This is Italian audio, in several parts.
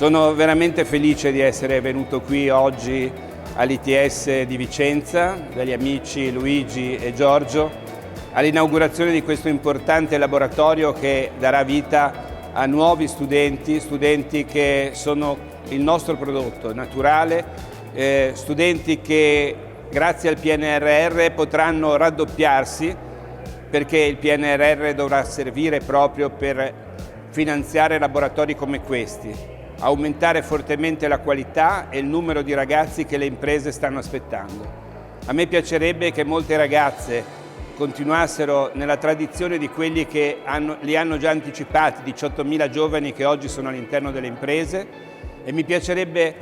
Sono veramente felice di essere venuto qui oggi all'ITS di Vicenza, dagli amici Luigi e Giorgio, all'inaugurazione di questo importante laboratorio che darà vita a nuovi studenti che sono il nostro prodotto naturale, studenti che grazie al PNRR potranno raddoppiarsi, perché il PNRR dovrà servire proprio per finanziare laboratori come questi, aumentare fortemente la qualità e il numero di ragazzi che le imprese stanno aspettando. A me piacerebbe che molte ragazze continuassero nella tradizione di quelli che li hanno già anticipati, 18.000 giovani che oggi sono all'interno delle imprese, e mi piacerebbe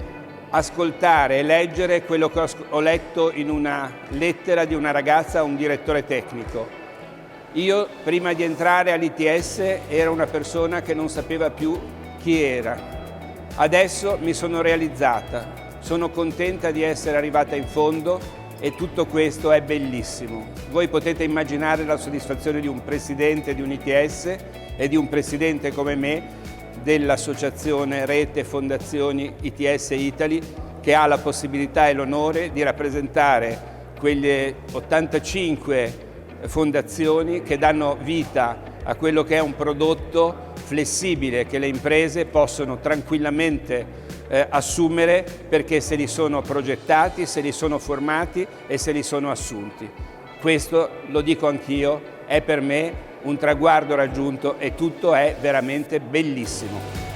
ascoltare e leggere quello che ho letto in una lettera di una ragazza a un direttore tecnico. Io, prima di entrare all'ITS, ero una persona che non sapeva più chi era. Adesso mi sono realizzata, sono contenta di essere arrivata in fondo e tutto questo è bellissimo. Voi potete immaginare la soddisfazione di un presidente di un ITS e di un presidente come me dell'associazione Rete Fondazioni ITS Italy, che ha la possibilità e l'onore di rappresentare quelle 85 fondazioni che danno vita a quello che è un prodotto flessibile che le imprese possono tranquillamente assumere, perché se li sono progettati, se li sono formati e se li sono assunti. Questo, lo dico anch'io, è per me un traguardo raggiunto e tutto è veramente bellissimo.